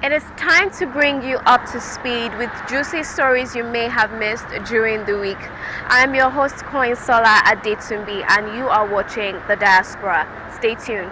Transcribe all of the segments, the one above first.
It is time to bring you up to speed with juicy stories you may have missed during the week. I am your host, Koinsola Adetumbi, and you are watching The Diaspora. Stay tuned.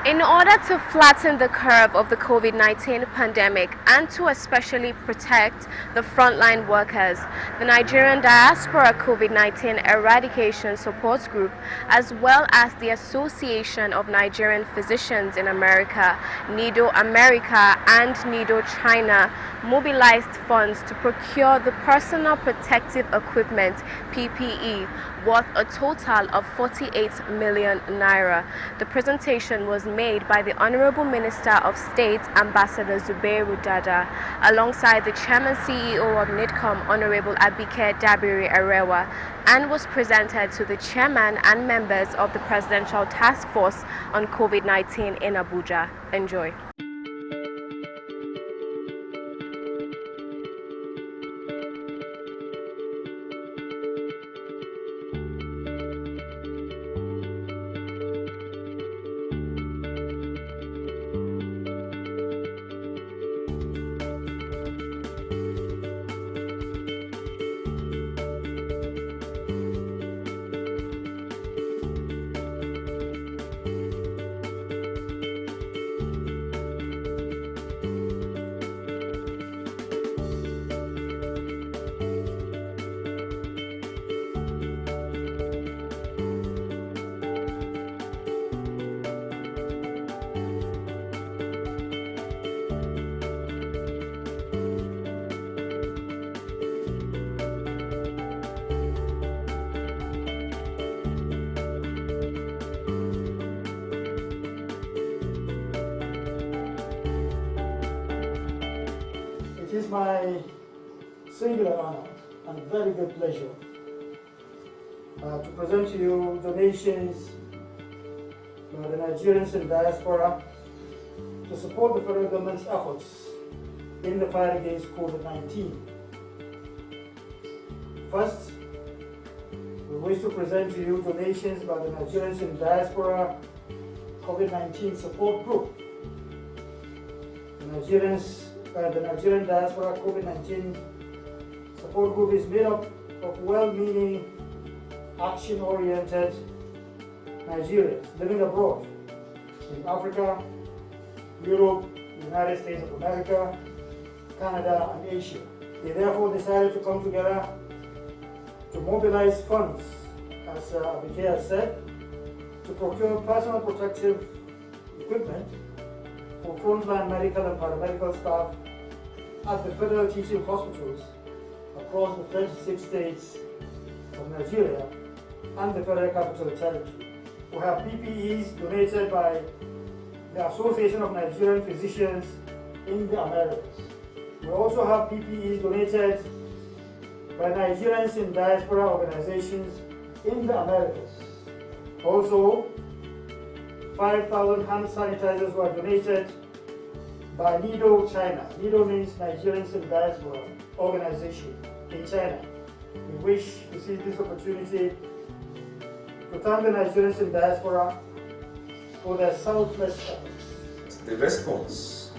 In order to flatten the curve of the COVID-19 pandemic and to especially protect the frontline workers, the Nigerian Diaspora COVID-19 Eradication Support Group, as well as the Association of Nigerian Physicians in America, NIDO America and NIDO China, mobilized funds to procure the personal protective equipment (PPE) worth a total of 48 million naira. The presentation was made by the Honorable Minister of State, Ambassador Zubairu Dada, alongside the Chairman CEO of NIDCOM, Honorable Abike Dabiri Arewa, and was presented to the Chairman and members of the Presidential Task Force on COVID-19 in Abuja. Enjoy. It is my singular honor and very good pleasure to present to you donations by the Nigerians in diaspora to support the federal government's efforts in the fight against COVID-19. First, we wish to present to you donations by the Nigerians in diaspora COVID-19 support group. The Nigerian Diaspora COVID-19 support group is made up of well-meaning, action-oriented Nigerians living abroad in Africa, Europe, the United States of America, Canada, and Asia. They therefore decided to come together to mobilize funds, as Abike has said, to procure personal protective equipment for frontline medical and paramedical staff at the federal teaching hospitals across the 36 states of Nigeria and the Federal Capital Territory. We have PPEs donated by the Association of Nigerian Physicians in the Americas. We also have PPEs donated by Nigerians in diaspora organizations in the Americas. Also, 5,000 hand sanitizers were donated by NIDO China. NIDO means Nigerians in Diaspora organization in China. We wish to see this opportunity to thank the Nigerians in Diaspora for their selfless efforts. The response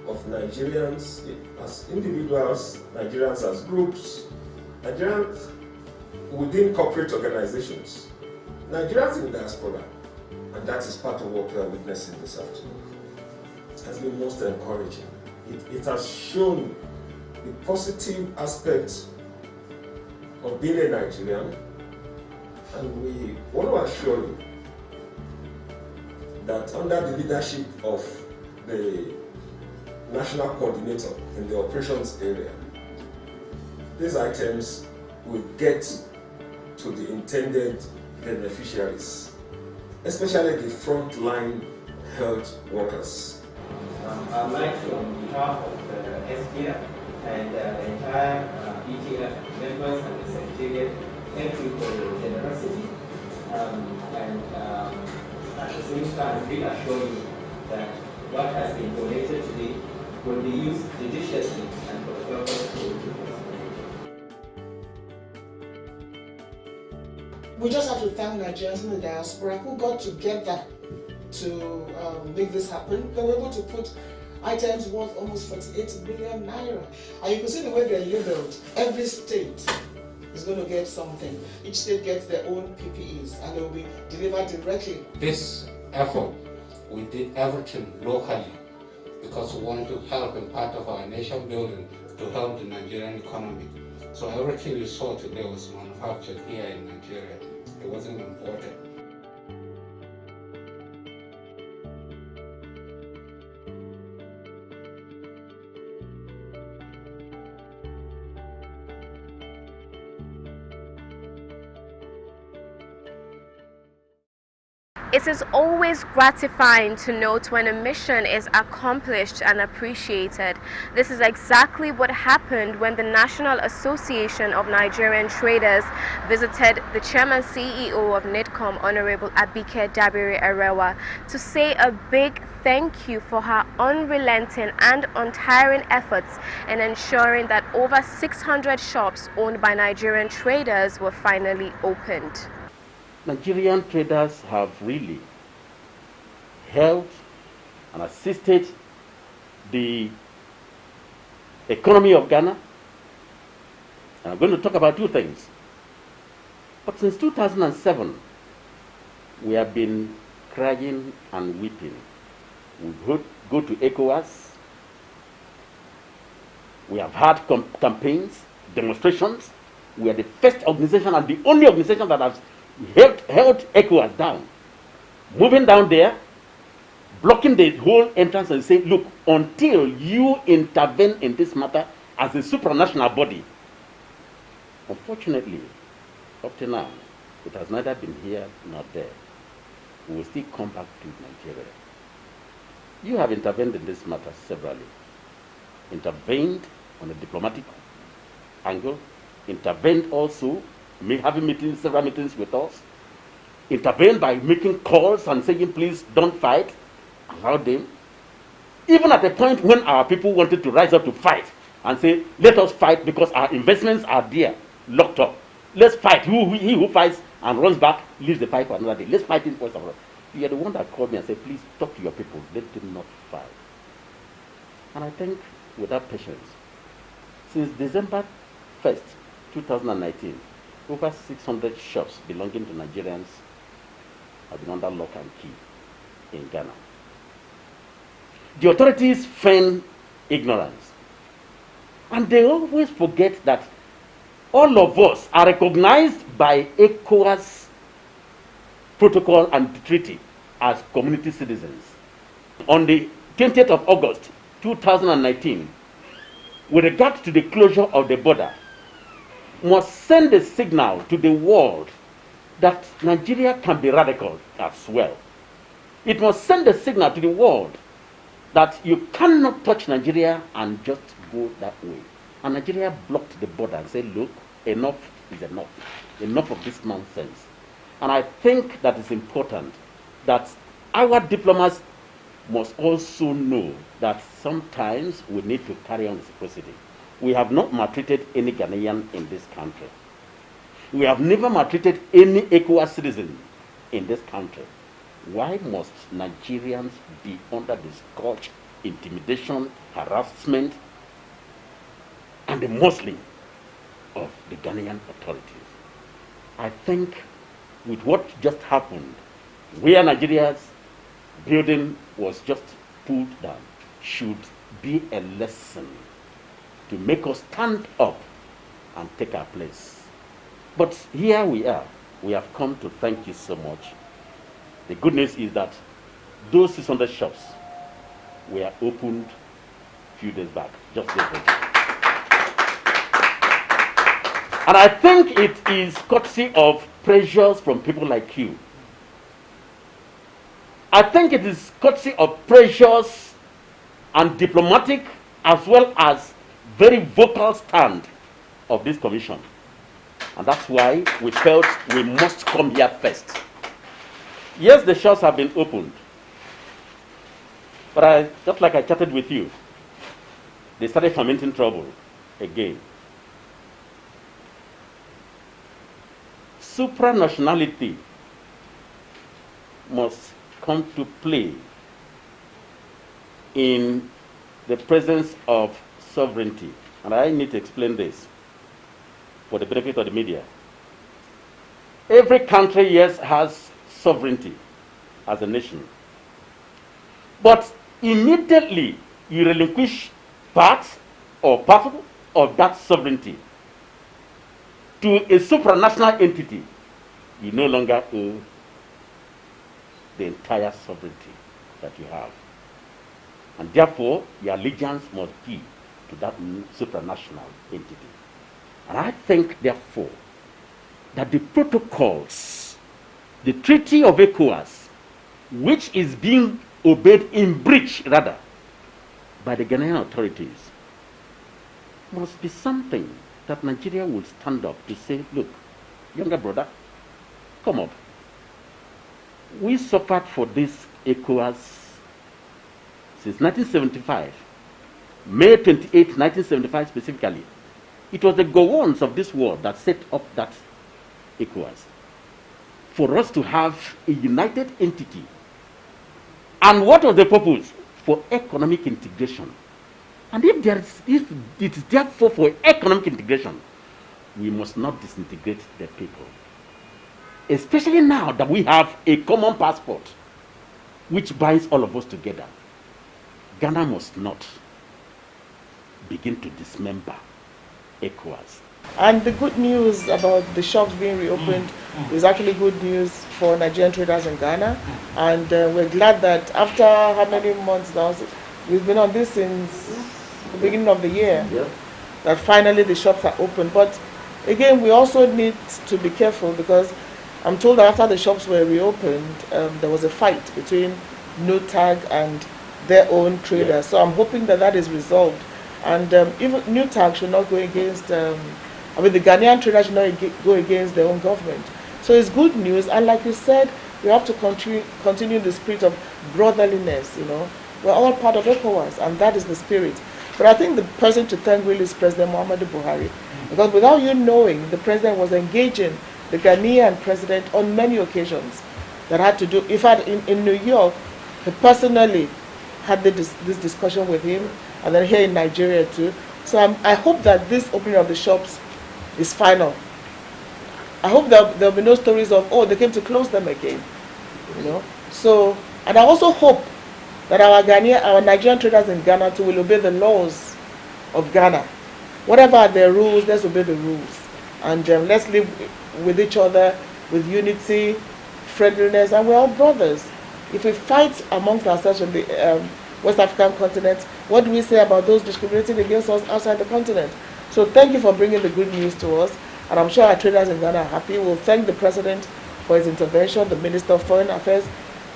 of Nigerians as individuals, Nigerians as groups, Nigerians within corporate organizations, Nigerians in diaspora, and that is part of what we are witnessing this afternoon, has been most encouraging. It has shown the positive aspects of being a Nigerian, and we want to assure you that under the leadership of the national coordinator in the operations area, these items will get to the intended beneficiaries, especially the frontline health workers. I'd like to, on behalf of the SPF and the entire ETF members and the Secretariat, thank you for your generosity. At the same time, we assure you that what has been donated today will be used judiciously and for the purpose to We just have to thank Nigerians in the diaspora who got together to make this happen. They were able to put items worth almost 48 billion naira. And you can see the way they're labeled. Every state is going to get something. Each state gets their own PPEs and they will be delivered directly. This effort, we did everything locally because we want to help in part of our nation building to help the Nigerian economy. So everything you saw today was manufactured here in Nigeria. It wasn't imported. It is always gratifying to note when a mission is accomplished and appreciated. This is exactly what happened when the National Association of Nigerian Traders visited the Chairman CEO of NIDCOM, Honorable Abike Dabiri Erewa, to say a big thank you for her unrelenting and untiring efforts in ensuring that over 600 shops owned by Nigerian traders were finally opened. Nigerian traders have really helped and assisted the economy of Ghana. And I'm going to talk about two things. But since 2007, we have been crying and weeping. We go to ECOWAS. We have had campaigns, demonstrations. We are the first organization and the only organization that has held ECOWAS down, moving down there, blocking the whole entrance and saying, look, until you intervene in this matter as a supranational body. Unfortunately, up to now, it has neither been here nor there. We will still come back to Nigeria. You have intervened in this matter severally. Intervened on a diplomatic angle, intervened also having meetings, several meetings with us, intervened by making calls and saying, please don't fight, allow them. Even at a point when our people wanted to rise up to fight and say, let us fight because our investments are there, locked up. Let's fight. He who fights and runs back leaves the fight for another day. Let's fight in first of all. You are the one that called me and said, please talk to your people, let them not fight. And I think with that patience, since December 1st, 2019, over 600 shops belonging to Nigerians have been under lock and key in Ghana. The authorities feign ignorance. And they always forget that all of us are recognized by ECOWAS protocol and treaty as community citizens. On the 20th of August, 2019, with regard to the closure of the border, must send a signal to the world that Nigeria can be radical as well. It must send a signal to the world that you cannot touch Nigeria and just go that way. And Nigeria blocked the border and said, look, enough is enough. Enough of this nonsense. And I think that it's important that our diplomats must also know that sometimes we need to carry on reciprocity. We have not maltreated any Ghanaian in this country. We have never maltreated any ECOWAS citizen in this country. Why must Nigerians be under the scourge, intimidation, harassment, and the muzzling of the Ghanaian authorities? I think with what just happened, where Nigeria's building was just pulled down, should be a lesson to make us stand up and take our place. But here we are. We have come to thank you so much. The good news is that those 600 shops were opened a few days back, just this week. And I think it is courtesy of pressures from people like you. I think it is courtesy of pressures and diplomatic as well as very vocal stand of this commission. And that's why we felt we must come here first. Yes, the shops have been opened. But just like I chatted with you, they started fermenting trouble again. supranationality must come to play in the presence of sovereignty. And I need to explain this for the benefit of the media. Every country, yes, has sovereignty as a nation. But immediately you relinquish part or of that sovereignty to a supranational entity, you no longer owe the entire sovereignty that you have. And therefore, your allegiance must be to that supranational entity. And I think, therefore, that the protocols, the Treaty of ECOWAS, which is being obeyed in breach, rather, by the Ghanaian authorities, must be something that Nigeria will stand up to say, look, younger brother, come up. We suffered for this ECOWAS since 1975, May 28, 1975 specifically. It was the Gowons of this world that set up that ECOWAS for us to have a united entity. And what was the purpose? For economic integration. And if it is therefore for economic integration, we must not disintegrate the people. Especially now that we have a common passport which binds all of us together. Ghana must not begin to dismember ECOWAS. And the good news about the shops being reopened is actually good news for Nigerian traders in Ghana. And we're glad that after how many months now, we've been on this since the beginning of the year, that finally the shops are open. But again, we also need to be careful because I'm told that after the shops were reopened, there was a fight between NUTAG and their own traders. So I'm hoping that that is resolved. And even NUTAG should not go against, the Ghanaian traders should not go against their own government. So it's good news. And like you said, we have to continue the spirit of brotherliness, you know. We're all part of ECOWAS, and that is the spirit. But I think the person to thank really is President Muhammadu Buhari. Because without you knowing, the president was engaging the Ghanaian president on many occasions that had to do, in fact, in New York, he personally had this discussion with him, and then here in Nigeria too. So I hope that this opening of the shops is final. I hope there'll be no stories of, oh, they came to close them again, you know. So, and I also hope that our Nigerian traders in Ghana too will obey the laws of Ghana. Whatever are their rules, let's obey the rules. And let's live with each other with unity, friendliness, and we're all brothers. If we fight amongst ourselves in the West African continent, what do we say about those discriminating against us outside the continent? So thank you for bringing the good news to us. And I'm sure our traders in Ghana are happy. We'll thank the President for his intervention, the Minister of Foreign Affairs.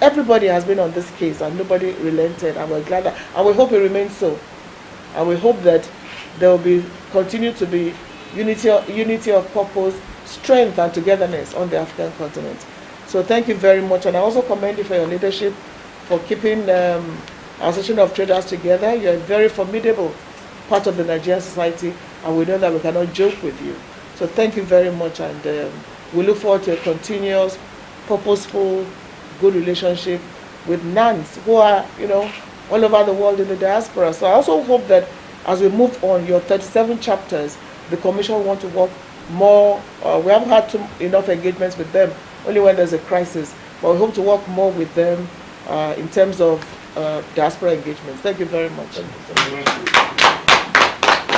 Everybody has been on this case and nobody relented. And we're glad that, and we hope it remains so. And we hope that there will continue to be unity of purpose, strength and togetherness on the African continent. So thank you very much. And I also commend you for your leadership, for keeping our Association of Traders together. You're a very formidable part of the Nigerian society, and we know that we cannot joke with you. So thank you very much, and we look forward to a continuous, purposeful, good relationship with NANs who are, you know, all over the world in the diaspora. So I also hope that as we move on, your 37 chapters, the Commission will want to work more. We haven't had enough engagements with them, only when there's a crisis, but we hope to work more with them in terms of diaspora engagements. Thank you very much.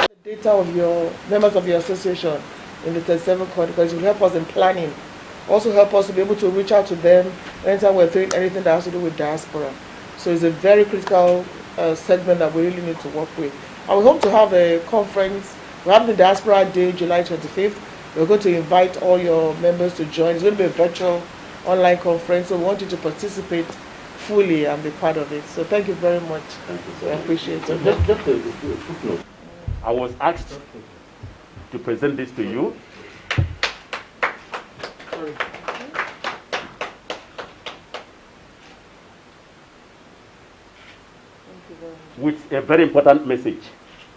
The data of your members of your association in the 37 countries will help us in planning, also help us to be able to reach out to them anytime we're doing anything that has to do with diaspora. So it's a very critical segment that we really need to work with. And we hope to have a conference. We have the Diaspora Day, July 25th. We're going to invite all your members to join. It's going to be a virtual online conference, so we want you to participate fully and be part of it. So thank you very much. Thank you. I appreciate it. Just a quick note. I was asked to present this to you. Sorry. With a very important message,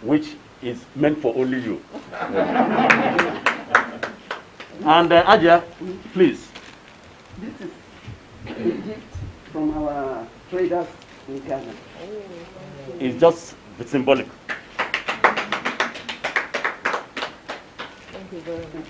which is meant for only you. And Aja, please. This is a gift from our traders in Ghana. It's just symbolic. Thank you very much.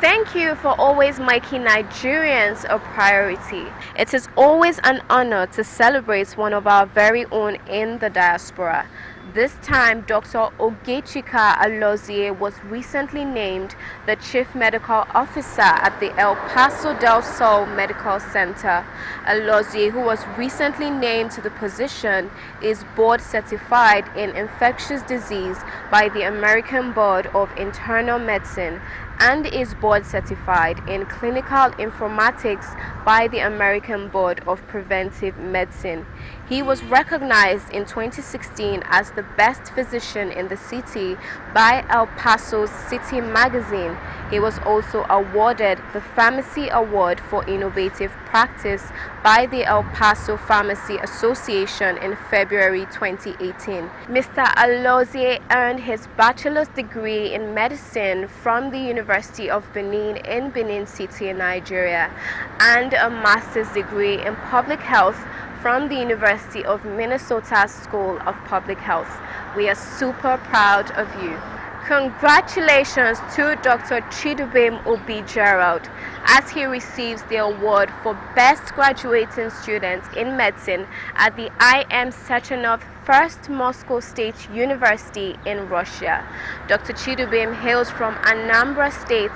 Thank you for always making Nigerians a priority. It is always an honor to celebrate one of our very own in the diaspora. This time, Dr. Ogechika Alozie was recently named the Chief Medical Officer at the El Paso del Sol Medical Center. Alozie, who was recently named to the position, is board certified in infectious disease by the American Board of Internal Medicine and is board certified in clinical informatics by the American Board of Preventive Medicine. He was recognized in 2016 as the best physician in the city by El Paso's City magazine. He was also awarded the Pharmacy Award for Innovative Practice by the El Paso Pharmacy Association in February 2018. Mr. Alozie earned his bachelor's degree in medicine from the University of Benin in Benin City, Nigeria, and a master's degree in public health from the University of Minnesota School of Public Health. We are super proud of you. Congratulations to Dr. Chidubem Obi Gerald as he receives the award for Best Graduating Student in Medicine at the I.M. Sechenov First Moscow State University in Russia. Dr. Chidubem hails from Anambra State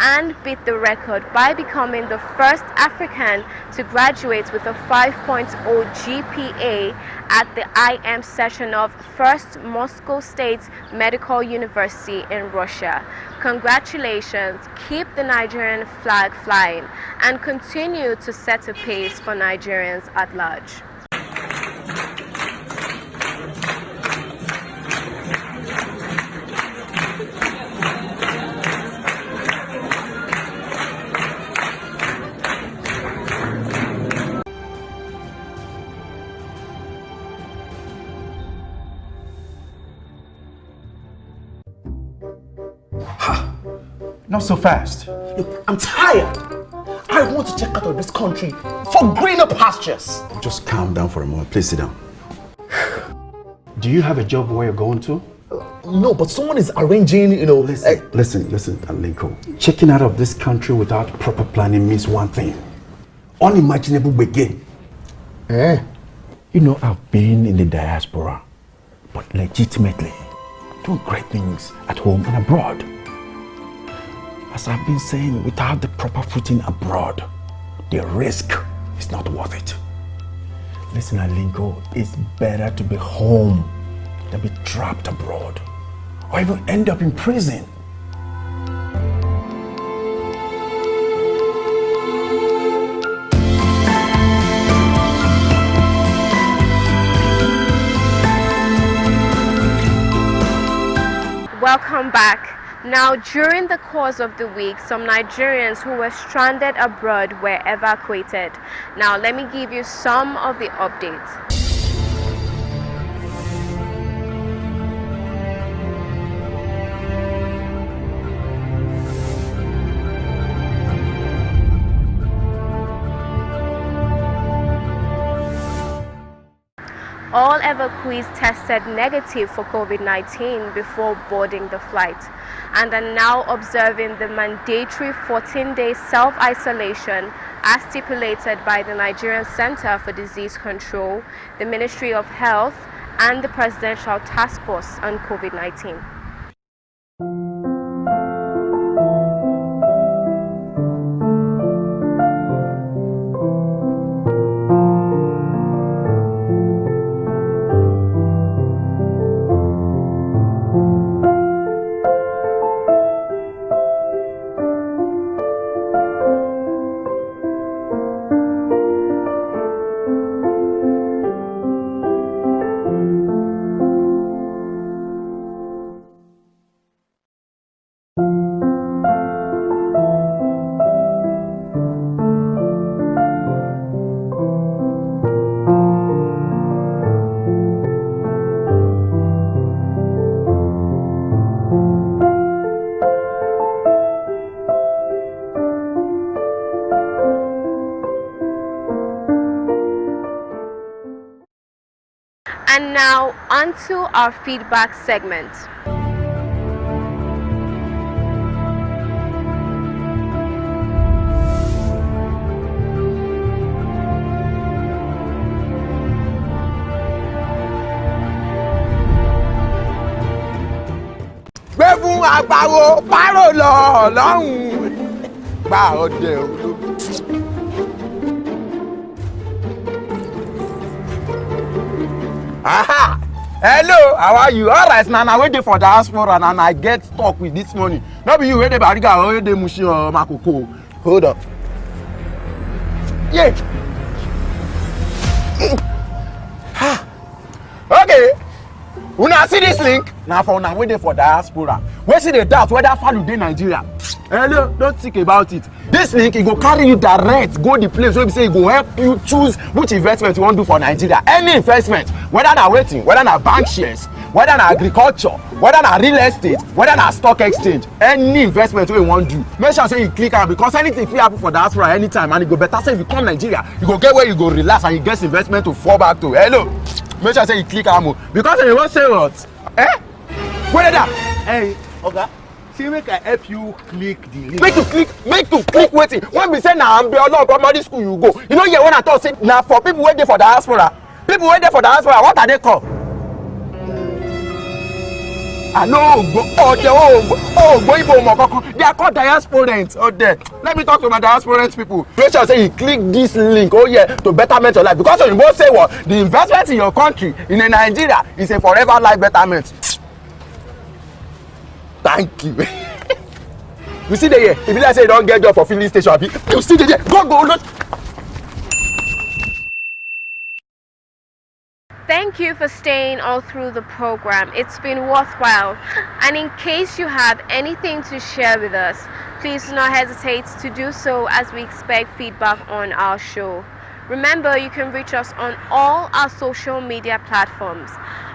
and beat the record by becoming the first African to graduate with a 5.0 GPA at the I.M. Sechenov First Moscow State Medical University in Russia. Congratulations, keep the Nigerian flag flying and continue to set a pace for Nigerians at large. Not so fast. Look, I'm tired. I want to check out of this country for greener pastures. Just calm down for a moment. Please sit down. Do you have a job where you're going to? No, but someone is arranging, Listen, Alinko. Checking out of this country without proper planning means one thing. Unimaginable begin. You know, I've been in the diaspora, but legitimately doing great things at home and abroad. As I've been saying, without the proper footing abroad, the risk is not worth it. Listen, Alinko, it's better to be home than be trapped abroad, or even end up in prison. Welcome back. Now, during the course of the week, some Nigerians who were stranded abroad were evacuated. Now, let me give you some of the updates. All evacuees tested negative for COVID-19 before boarding the flight and are now observing the mandatory 14-day self-isolation as stipulated by the Nigerian Center for Disease Control, the Ministry of Health, and the Presidential Task Force on COVID-19. And now, on to our feedback segment. gbé fún àgbàwo párò lọ lọ́hùn-ún gba ọdẹ ológun. Aha! Hello, how are you? All right, now I wait for diaspora and I get stuck with this money. No be you wey dey Bariga or wey dey Mushin or Makoko. Hold up. Yeah. Okay. Una see this link? Now for una wey dey for diaspora. Wey see dey doubt whether Falu dey Nigeria. Hello, don't think about it. This link e go carry you direct go the place wey be say e go help you choose which investment you wan do for Nigeria. Any investment, whether na wetin, whether na bank shares, whether na agriculture, whether na real estate, whether na stock exchange, any investment wey you wan do, make sure say you click am because anything fit happen for diaspora anytime and e go better say if you come Nigeria, you go get where you go relax and you get investment to fall back to. Hello, make sure say you click am o because if you wan say what? Where that? Hey, Oga, see make I help you click the link. Make you click wetin? When we say na Ambeolo primary school you go, you know hear when I talk say na for people wey dey for diaspora. People wey dey for diaspora, what are they called? I know Ogbo Igbo Mokoko. They are called diasporans. Oh, there. Let me talk to my diasporans people. Make sure say you click this link. Oh yeah, to betterment your life. Because when you both say what the investment in your country in Nigeria is a forever life betterment. Thank you. You see the here. If you like say you don't get job for filling station, you see the here. Go. Thank you for staying all through the program. It's been worthwhile. And in case you have anything to share with us, please do not hesitate to do so as we expect feedback on our show. Remember, you can reach us on all our social media platforms.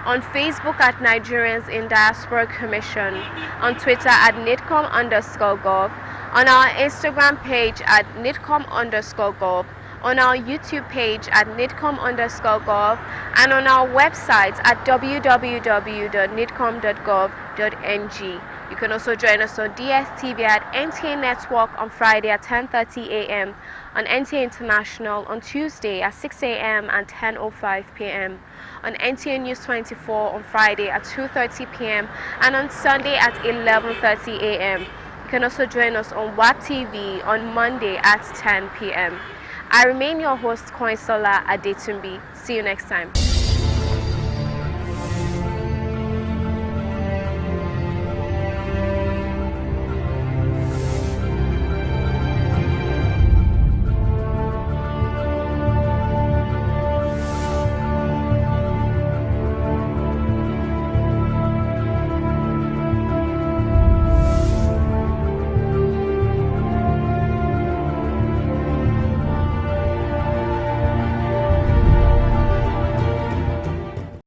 On Facebook at Nigerians in Diaspora Commission, on Twitter at nidcom_gov, on our Instagram page at nidcom_gov, on our YouTube page at nidcom_gov, and on our website at www.nidcom.gov.ng. You can also join us on DSTV at NTA Network on Friday at 10:30 a.m., on NTA International on Tuesday at 6 a.m. and 10:05 p.m., on NTA News 24 on Friday at 2:30 p.m. and on Sunday at 11:30 a.m. You can also join us on WAP TV on Monday at 10 p.m. I remain your host, Koinsola Adetumbi. See you next time.